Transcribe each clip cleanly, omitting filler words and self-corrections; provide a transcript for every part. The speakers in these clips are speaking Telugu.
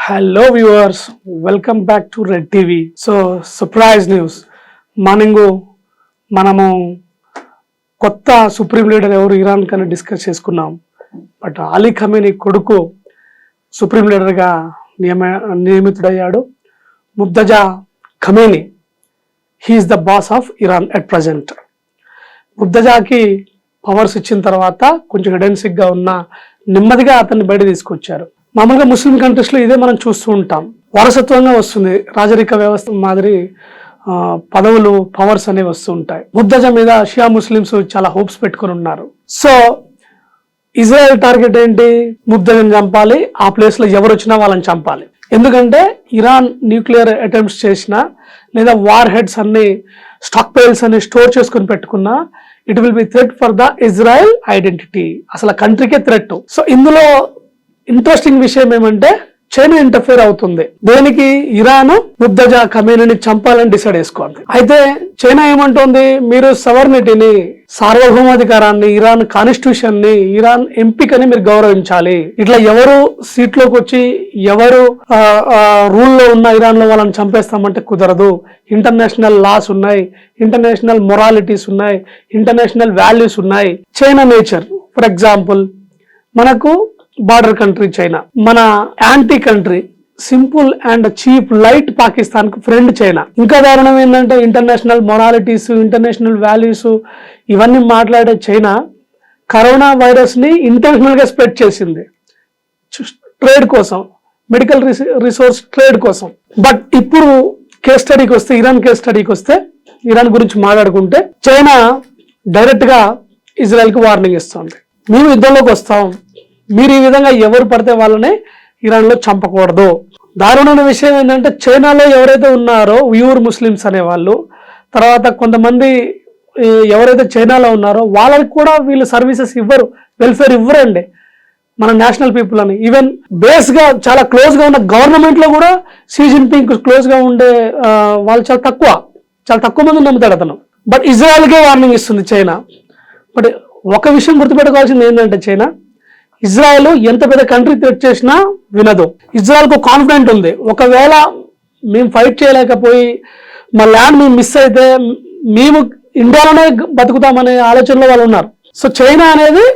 Hello viewers, welcome back to red TV. So surprise news. Morning మనము కొత్త సుప్రీం లీడర్ ఎవరు ఇరాన్ కన్నా డిస్కస్ చేసుకున్నాం. బట్ అలీ ఖమేనీ కొడుకు సుప్రీం లీడర్గా నియమితుడయ్యాడు. Murtaza Khamenei, he's the boss of Iran at present. ముర్తజాకి పవర్స్ ఇచ్చిన తర్వాత కొంచెం హెడెన్సిక్గా ఉన్న నెమ్మదిగా అతన్ని బయట తీసుకొచ్చారు. మామూలుగా ముస్లిం కంట్రీస్లో ఇదే మనం చూస్తూ ఉంటాం. వారసత్వంగా వస్తుంది, రాజరిక వ్యవస్థ మాదిరి పదవులు, పవర్స్ అనేవి వస్తూ ఉంటాయి. ముర్తజా మీద షియా ముస్లిమ్స్ చాలా హోప్స్ పెట్టుకుని ఉన్నారు. సో ఇజ్రాయెల్ టార్గెట్ ఏంటి? ముర్తజాని చంపాలి, ఆ ప్లేస్లో ఎవరు వచ్చినా వాళ్ళని చంపాలి. ఎందుకంటే ఇరాన్ న్యూక్లియర్ అటెంప్ట్స్ చేసినా లేదా వార్ హెడ్స్ అన్ని స్టాక్ పైల్స్ అన్ని స్టోర్ చేసుకుని పెట్టుకున్నా it will be threat for the Israel identity. అసలు కంట్రీకే థ్రెట్. సో ఇందులో ఇంట్రెస్టింగ్ విషయం ఏమంటే చైనా ఇంటర్ఫేర్ అవుతుంది. దేనికి? ఇరాన్ ముర్తజా ఖమేనీని చంపాలని డిసైడ్ చేసుకోండి. అయితే చైనా ఏమంటోంది, మీరు సవర్నిటీని, సార్వభౌమాధికారాన్ని, ఇరాన్ కాన్స్టిట్యూషన్ ని, ఇరాన్ ఎంపికని మీరు గౌరవించాలి. ఇట్లా ఎవరు సీట్లోకి వచ్చి ఎవరు రూల్లో ఉన్న ఇరాన్ లో వాళ్ళని చంపేస్తామంటే కుదరదు. ఇంటర్నేషనల్ లాస్ ఉన్నాయి, ఇంటర్నేషనల్ మొరాలిటీస్ ఉన్నాయి, ఇంటర్నేషనల్ వాల్యూస్ ఉన్నాయి. చైనా నేచర్, ఫర్ ఎగ్జాంపుల్, మనకు బార్డర్ కంట్రీ చైనా, మన anti country, simple and cheap light Pakistan కు ఫ్రెండ్ చైనా. ఇంకా దారుణం ఏంటంటే ఇంటర్నేషనల్ మొరాలిటీస్, ఇంటర్నేషనల్ వాల్యూస్ ఇవన్నీ మాట్లాడే చైనా కరోనా వైరస్ ని ఇంటర్నేషనల్ గా స్ప్రెడ్ చేసింది ట్రేడ్ కోసం, మెడికల్ రిసోర్స్ ట్రేడ్ కోసం. బట్ ఇప్పుడు కేస్ స్టడీకి వస్తే, ఇరాన్ కేస్ స్టడీకి వస్తే, ఇరాన్ గురించి మాట్లాడుకుంటే చైనా డైరెక్ట్ గా ఇజ్రాయెల్ కి వార్నింగ్ ఇస్తుంది. మేము యుద్ధంలోకి వస్తాం, మీరు ఈ విధంగా ఎవరు పడితే వాళ్ళని ఇరాన్లో చంపకూడదు. దారుణమైన విషయం ఏంటంటే చైనాలో ఎవరైతే ఉన్నారో ఉయూర్ ముస్లిమ్స్ అనేవాళ్ళు, తర్వాత కొంతమంది ఎవరైతే చైనాలో ఉన్నారో వాళ్ళకి కూడా వీళ్ళు సర్వీసెస్ ఇవ్వరు, వెల్ఫేర్ ఇవ్వరండి మన నేషనల్ పీపుల్ అని. ఈవెన్ బేస్గా చాలా క్లోజ్గా ఉన్న గవర్నమెంట్లో కూడా షీ జిన్పింగ్ క్లోజ్గా ఉండే వాళ్ళు చాలా తక్కువ మంది నమ్ముతాడు అతను. బట్ ఇజ్రాయెల్కే వార్నింగ్ ఇస్తుంది చైనా. బట్ ఒక విషయం గుర్తుపెట్టుకోవాల్సింది ఏంటంటే చైనా ఇజ్రాయెల్ ఎంత పెద్ద కంట్రీ థ్రెట్ చేసినా వినదు. ఇజ్రాయెల్కు కాన్ఫిడెంట్ ఉంది, ఒకవేళ మేము ఫైట్ చేయలేకపోయి మా ల్యాండ్ మేము మిస్ అయితే మేము ఇండియాలోనే బతుకుతామనే ఆలోచనలో వాళ్ళు ఉన్నారు. సో చైనా అనేది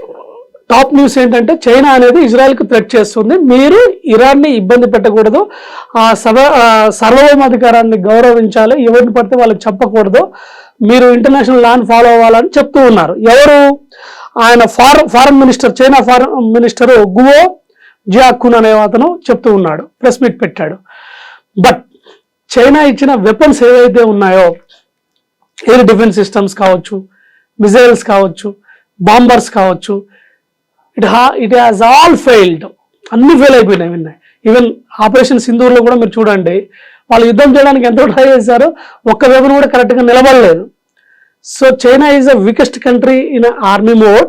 టాప్ న్యూస్ ఏంటంటే చైనా అనేది ఇజ్రాయెల్కి థ్రెట్ చేస్తుంది. మీరు ఇరాన్ని ఇబ్బంది పెట్టకూడదు, ఆ సార్వభౌమాధికారాన్ని గౌరవించాలి, ఎవరిని పడితే వాళ్ళకి చెప్పకూడదు, మీరు ఇంటర్నేషనల్ లాని ఫాలో అవ్వాలని చెప్తూ ఉన్నారు. ఎవరు? ఆయన foreign minister, China foreign minister Guo Jiakun అనే అతను చెప్తూ ఉన్నాడు, ప్రెస్ మీట్ పెట్టాడు. బట్ చైనా ఇచ్చిన వెపన్స్ ఏవైతే ఉన్నాయో, ఎయిర్ డిఫెన్స్ సిస్టమ్స్ కావచ్చు, మిజైల్స్ కావచ్చు, బాంబర్స్ కావచ్చు, ఇట్ హ్యాస్ ఆల్ ఫెయిల్డ్. అన్ని ఫెయిల్ అయిపోయినాయి. ఈవెన్ ఆపరేషన్ సింధూర్లో కూడా మీరు చూడండి, వాళ్ళు యుద్ధం చేయడానికి ఎంతో ట్రై చేశారు, ఒక్క వెపన్ కూడా కరెక్ట్గా నిలబడలేదు. So China is a weakest country in army mode.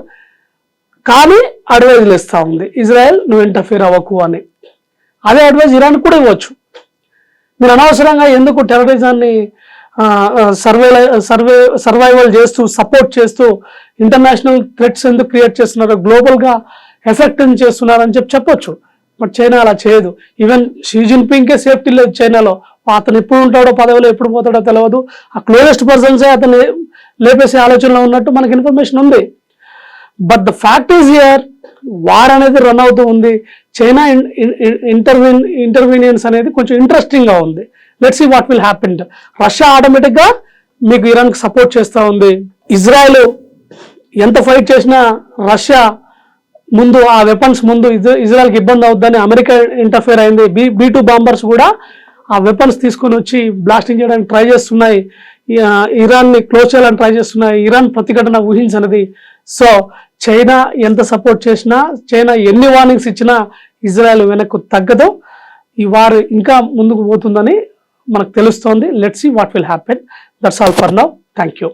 కానీ అడ్వైజ్లు ఇస్తూ ఉంది ఇజ్రాయెల్, నువ్వు ఇంటర్ఫీర్ అవ్వకు అని. అదే అడ్వైజ్ ఇరాన్ కూడా ఇవ్వచ్చు. మీరు అనవసరంగా ఎందుకు టెర్రరిజాన్ని సర్వైవల్ చేస్తూ, సపోర్ట్ చేస్తూ, ఇంటర్నేషనల్ థ్రెట్స్ ఎందుకు క్రియేట్ చేస్తున్నారు, గ్లోబల్గా ఎఫెక్ట్ చేస్తున్నారని చెప్పొచ్చు. బట్ చైనా అలా చేయదు. ఈవెన్ షీ జిన్పింగ్కే సేఫ్టీ లేదు చైనాలో. అతను ఎప్పుడు ఉంటాడో పదవిలో, ఎప్పుడు పోతాడో తెలియదు. ఆ క్లోజెస్ట్ పర్సన్సే అతను లేపేసే ఆలోచనలో ఉన్నట్టు మనకి ఇన్ఫర్మేషన్ ఉంది. But the fact is here, war అనేది రన్ అవుతూ ఉంది. చైనా ఇంటర్వీనియన్స్ అనేది కొంచెం ఇంట్రెస్టింగ్గా ఉంది. Let's see what will happen. Russia ఆటోమేటిక్గా మీకు ఇరాన్కి సపోర్ట్ చేస్తూ ఉంది. ఇజ్రాయెల్ ఎంత ఫైట్ చేసినా రష్యా ముందు, ఆ వెపన్స్ ముందు ఇజ్రాయెల్కి ఇబ్బంది అవుద్దని అమెరికా ఇంటర్ఫేర్ అయింది. B-2 బాంబర్స్ కూడా ఆ వెపన్స్ తీసుకొని వచ్చి బ్లాస్టింగ్ చేయడానికి ట్రై చేస్తున్నాయి, ఇరాన్ని క్లోజ్ చేయాలని ట్రై చేస్తున్నాయి. ఇరాన్ ప్రతిఘటన ఊహించినది. సో చైనా ఎంత సపోర్ట్ చేసినా, చైనా ఎన్ని వార్నింగ్స్ ఇచ్చినా ఇజ్రాయెల్ వెనక్కు తగ్గదు. ఈ వార్ ఇంకా ముందుకు పోతుందని మనకు తెలుస్తోంది. Let's see what will happen. That's all for now. Thank you.